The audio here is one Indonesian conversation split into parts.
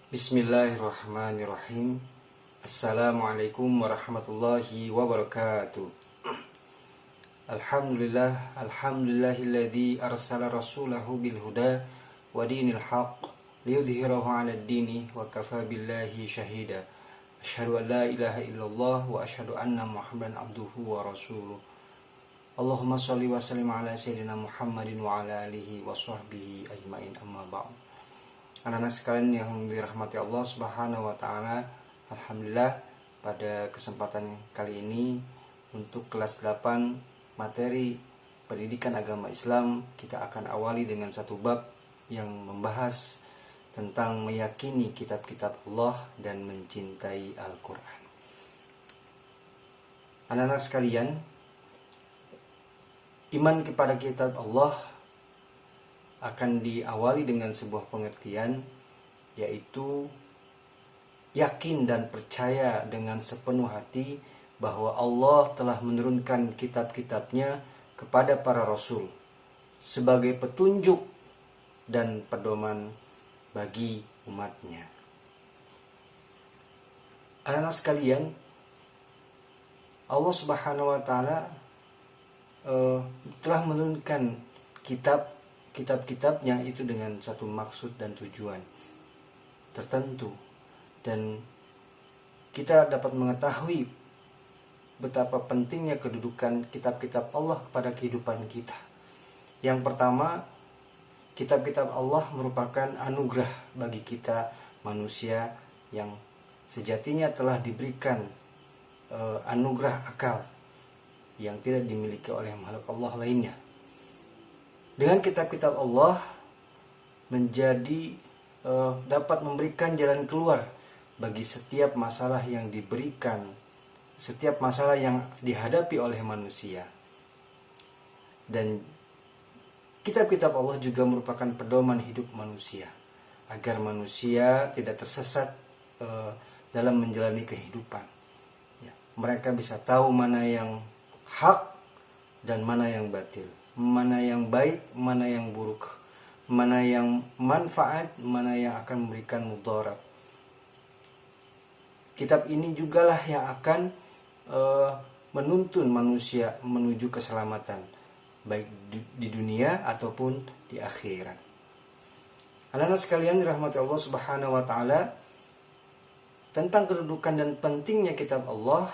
Bismillahirrahmanirrahim. Assalamualaikum warahmatullahi wabarakatuh. Alhamdulillahilladzi arsala rasulahu bil huda wa dinil haqq liyudhhirahu 'alad dini wa kafa billahi syahida. Asyhadu an la ilaha illallah wa asyhadu anna Muhammadan abduhu wa rasuluh. Allahumma shalli wa sallim ala sayyidina Muhammadin wa ala alihi wa sahbihi ajmain, amma ba'd. Anak-anak sekalian yang dirahmati Allah Subhanahu wa taala, alhamdulillah pada kesempatan kali ini untuk kelas 8 materi pendidikan agama Islam kita akan awali dengan satu bab yang membahas tentang meyakini kitab-kitab Allah dan mencintai Al-Qur'an. Anak-anak sekalian, iman kepada kitab Allah akan diawali dengan sebuah pengertian, yaitu yakin dan percaya dengan sepenuh hati bahwa Allah telah menurunkan kitab-kitabnya kepada para rasul sebagai petunjuk dan pedoman bagi umatnya. Anak-anak sekalian, Allah Subhanahu wa taala telah menurunkan kitab-kitabnya itu dengan satu maksud dan tujuan tertentu, dan kita dapat mengetahui betapa pentingnya kedudukan kitab-kitab Allah kepada kehidupan kita. Yang pertama, kitab-kitab Allah merupakan anugerah bagi kita manusia yang sejatinya telah diberikan anugerah akal yang tidak dimiliki oleh makhluk Allah lainnya. Dengan kitab-kitab Allah menjadi dapat memberikan jalan keluar bagi setiap masalah yang diberikan, setiap masalah yang dihadapi oleh manusia. Dan kitab-kitab Allah juga merupakan pedoman hidup manusia, agar manusia tidak tersesat dalam menjalani kehidupan. Mereka bisa tahu mana yang hak dan mana yang batil, mana yang baik, mana yang buruk, mana yang manfaat, mana yang akan memberikan mudarat. Kitab ini jugalah yang akan menuntun manusia menuju keselamatan, baik di dunia ataupun di akhirat. Anak-anak sekalian dirahmati Allah Subhanahu wa taala, tentang kedudukan dan pentingnya kitab Allah,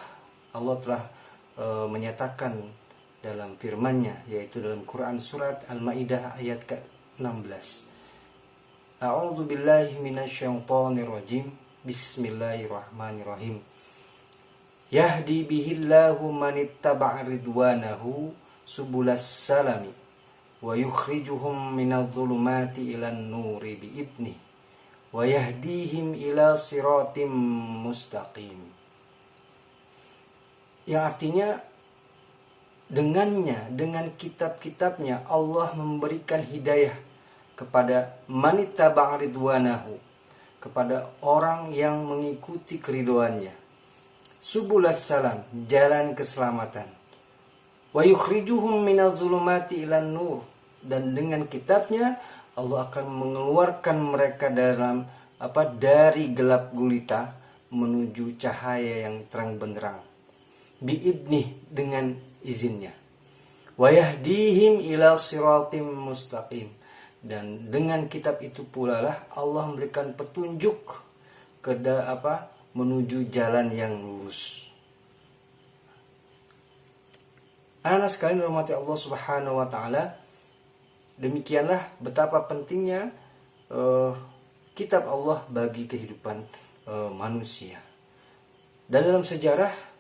Allah telah menyatakan dalam firman-Nya, yaitu dalam Quran surat Al-Maidah ayat ke-16. A'udzu billahi minasyaitonir rajim. Bismillahirrahmanirrahim. Yahdi bihillahu manittaba'a ridwanahu subulas salami wa yukhrijuhum minadh-dhulumati ilan nuri biidnih wa yahdihim ila siratim mustaqim. Yang artinya, dengannya, dengan kitab-kitabnya Allah memberikan hidayah kepada manittaba'a ridwanahu, kepada orang yang mengikuti keridoannya. Subulas salam, jalan keselamatan. Wa yukhrijuhum minadh-dhulumati ilan nur, dan dengan kitabnya Allah akan mengeluarkan mereka dari gelap gulita menuju cahaya yang terang benderang. Biidnih, dengan izinnya. Wa yahdihim ila siratim mustaqim, dan dengan kitab itu pula lah Allah memberikan petunjuk menuju jalan yang lurus. Anak sekalian dirahmati Allah Subhanahu wa taala, demikianlah betapa pentingnya kitab Allah bagi kehidupan manusia. Dan dalam sejarah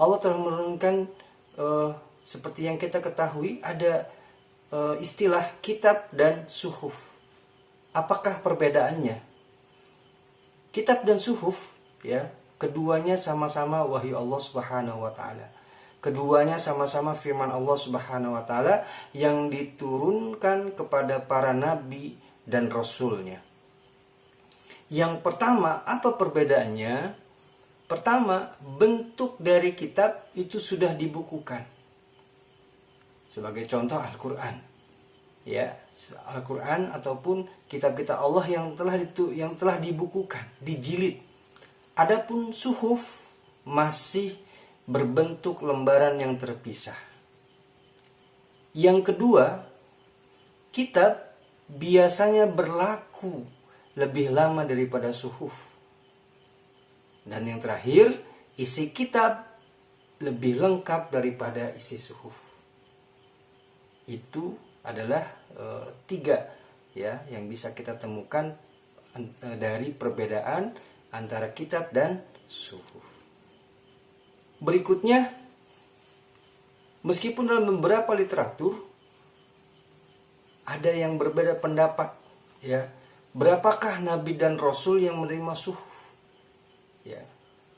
Allah telah menurunkan, seperti yang kita ketahui, ada istilah kitab dan suhuf. Apakah perbedaannya? Kitab dan suhuf, keduanya sama-sama wahyu Allah Subhanahu wa taala. Keduanya sama-sama firman Allah Subhanahu wa taala yang diturunkan kepada para nabi dan rasulnya. Yang pertama, apa perbedaannya? Pertama, bentuk dari kitab itu sudah dibukukan. Sebagai contoh Al-Quran. ya, Al-Quran ataupun kitab-kitab Allah yang telah dibukukan, dijilid. Adapun suhuf masih berbentuk lembaran yang terpisah. Yang kedua, kitab biasanya berlaku lebih lama daripada suhuf. Dan yang terakhir, isi kitab lebih lengkap daripada isi suhuf. Itu adalah 3 ya yang bisa kita temukan dari perbedaan antara kitab dan suhuf. Berikutnya, meskipun dalam beberapa literatur ada yang berbeda pendapat, ya, berapakah nabi dan rasul yang menerima suhuf? Ya,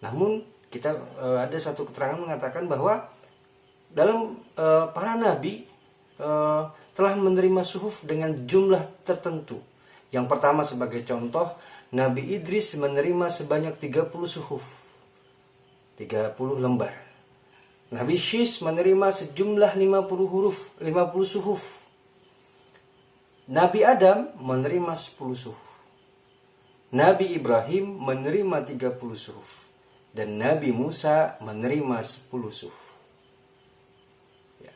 namun kita ada satu keterangan mengatakan bahwa dalam para nabi telah menerima suhuf dengan jumlah tertentu. Yang pertama sebagai contoh, Nabi Idris menerima sebanyak 30 suhuf, 30 lembar. Nabi Syis menerima sejumlah 50 suhuf. Nabi Adam menerima 10 suhuf. Nabi Ibrahim menerima 30 suhuf. Dan Nabi Musa menerima 10 suhuf. Ya.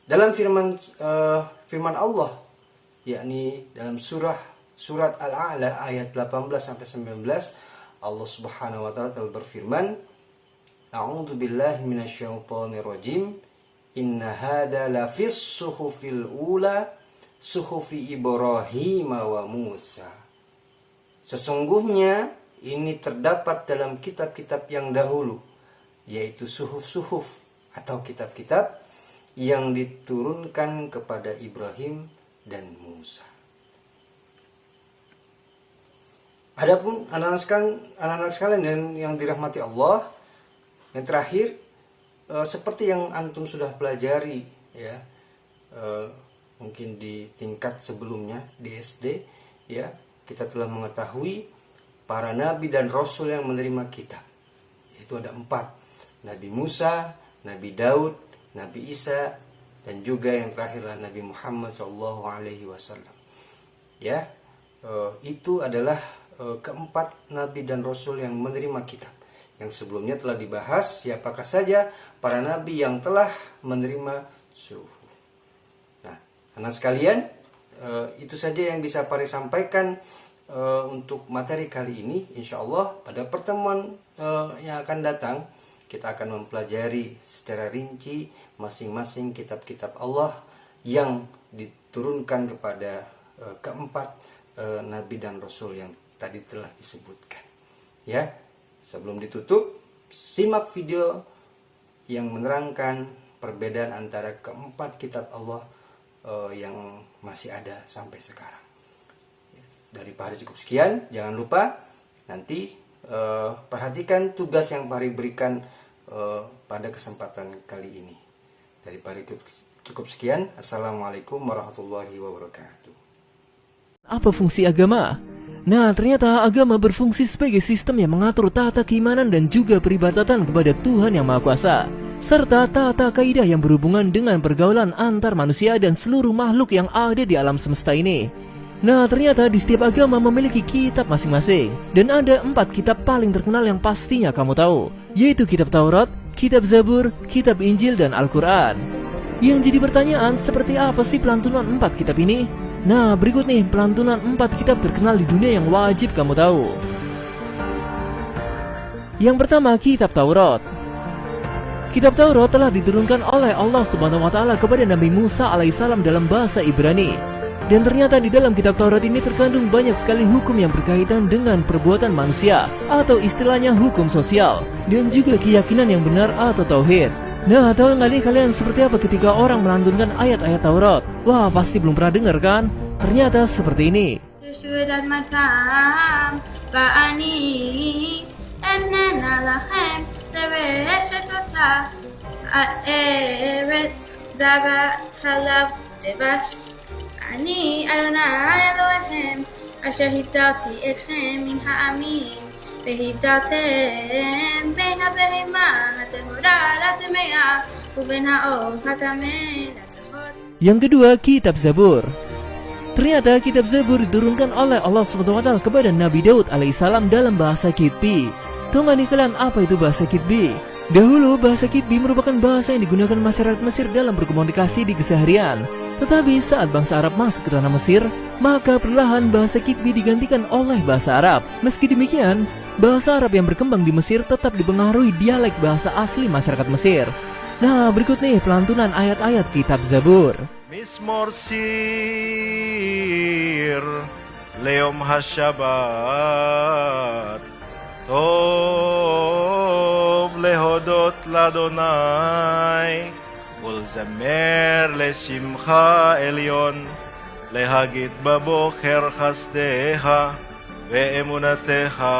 Dalam firman Allah, yakni dalam surat Al-A'la ayat 18-19, Allah Subhanahu wa taala telah berfirman, A'udzu billahi minasyaitonir rajim. Inna hadza lafis suhufil ula suhufi Ibrahim wa Musa. Sesungguhnya ini terdapat dalam kitab-kitab yang dahulu, yaitu suhuf-suhuf atau kitab-kitab yang diturunkan kepada Ibrahim dan Musa. Adapun anak-anak sekalian yang dirahmati Allah, yang terakhir, seperti yang antum sudah pelajari, ya, mungkin di tingkat sebelumnya di SD, ya, kita telah mengetahui para nabi dan rasul yang menerima kitab. Itu ada 4: Nabi Musa, Nabi Daud, Nabi Isa, dan juga yang terakhirlah Nabi Muhammad SAW. Ya, itu adalah keempat nabi dan rasul yang menerima kitab. Yang sebelumnya telah dibahas siapakah saja para nabi yang telah menerima suhuf. Nah, anak sekalian, itu saja yang bisa Pari sampaikan untuk materi kali ini. Insya Allah pada pertemuan yang akan datang kita akan mempelajari secara rinci masing-masing kitab-kitab Allah yang diturunkan kepada keempat nabi dan rasul yang tadi telah disebutkan. Ya, sebelum ditutup, simak video yang menerangkan perbedaan antara keempat kitab Allah yang masih ada sampai sekarang. Dari Pari cukup sekian. Jangan lupa nanti perhatikan tugas yang Pari berikan pada kesempatan kali ini. Dari Pari cukup sekian. Assalamualaikum warahmatullahi wabarakatuh. Apa fungsi agama? Nah, ternyata agama berfungsi sebagai sistem yang mengatur tata keimanan dan juga peribadatan kepada Tuhan Yang Maha Kuasa, serta tata kaidah yang berhubungan dengan pergaulan antar manusia dan seluruh makhluk yang ada di alam semesta ini. Nah, ternyata di setiap agama memiliki kitab masing-masing, dan ada 4 kitab paling terkenal yang pastinya kamu tahu, yaitu kitab Taurat, kitab Zabur, kitab Injil, dan Al-Quran. Yang jadi pertanyaan, seperti apa sih pelantunan 4 kitab ini? Nah, berikut nih pelantunan 4 kitab terkenal di dunia yang wajib kamu tahu. Yang pertama, kitab Taurat. Kitab Taurat telah diturunkan oleh Allah Subhanahu wa taala kepada Nabi Musa alaihissalam dalam bahasa Ibrani. Dan ternyata di dalam kitab Taurat ini terkandung banyak sekali hukum yang berkaitan dengan perbuatan manusia, atau istilahnya hukum sosial, dan juga keyakinan yang benar atau tauhid. Nah, tahu nggak nih kalian seperti apa ketika orang melantunkan ayat-ayat Taurat? Wah, pasti belum pernah dengar kan? Ternyata seperti ini. אני אדוני אלוהיכם אשר הבדלתי אתכם מן העמים והבדלתם בין הבהמה הטהורה לטמאה ובין העוף הטמא Yang kedua, kitab Zabur. Ternyata kitab Zabur diturunkan oleh Allah SWT kepada Nabi Daud alaihissalam dalam bahasa Kitbi. Tahu nggak nih kalian apa itu bahasa Kitbi? Dahulu bahasa Kitbi merupakan bahasa yang digunakan masyarakat Mesir dalam berkomunikasi di keseharian. Tetapi saat bangsa Arab masuk ke tanah Mesir, maka perlahan bahasa Kitbi digantikan oleh bahasa Arab. Meski demikian, bahasa Arab yang berkembang di Mesir tetap dipengaruhi dialek bahasa asli masyarakat Mesir. Nah, berikut nih pelantunan ayat-ayat kitab Zabur. Mismor sir Leom hashabat Tov lehodot ladonai Ulzamer leshimcha elyon Lehagit babocher chasdeha Ve'emunateha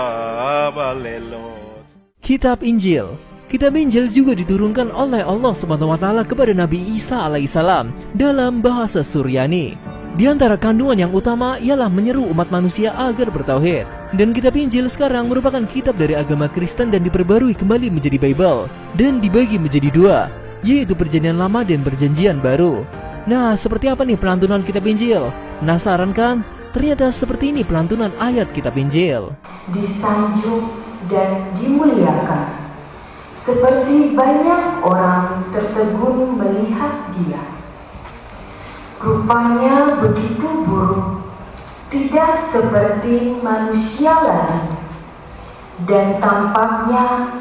balelot. Kitab Injil. Kitab Injil juga diturunkan oleh Allah SWT kepada Nabi Isa alaihissalam dalam bahasa Suryani. Di antara kandungan yang utama ialah menyeru umat manusia agar bertauhid. Dan kitab Injil sekarang merupakan kitab dari agama Kristen dan diperbarui kembali menjadi Bible dan dibagi menjadi dua, yaitu Perjanjian Lama dan Perjanjian Baru. Nah, seperti apa nih pelantunan kitab Injil? Penasaran kan? Ternyata seperti ini pelantunan ayat kitab Injil. Disanjung dan dimuliakan, seperti banyak orang tertegun melihat dia. Rupanya begitu buruk, tidak seperti manusia lain, dan tampaknya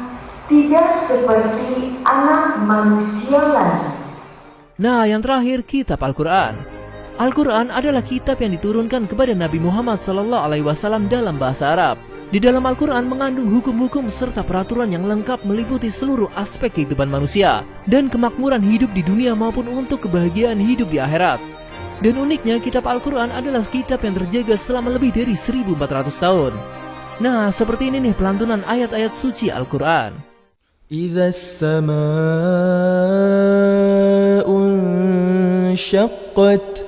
tidak seperti anak manusia lain. Nah, yang terakhir kitab Al-Quran. Al-Quran adalah kitab yang diturunkan kepada Nabi Muhammad SAW dalam bahasa Arab. Di dalam Al-Quran mengandung hukum-hukum serta peraturan yang lengkap meliputi seluruh aspek kehidupan manusia dan kemakmuran hidup di dunia maupun untuk kebahagiaan hidup di akhirat. Dan uniknya kitab Al-Quran adalah kitab yang terjaga selama lebih dari 1400 tahun. Nah, seperti ini nih pelantunan ayat-ayat suci Al-Quran. إذا السماء انشقت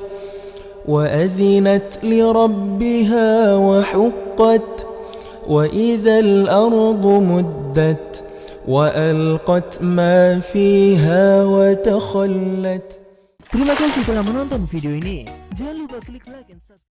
وأذنت لربها وحقت وإذا الأرض مدت وألقت ما فيها وتخلت. Terima kasih telah menonton video ini. Jangan lupa klik like and subscribe.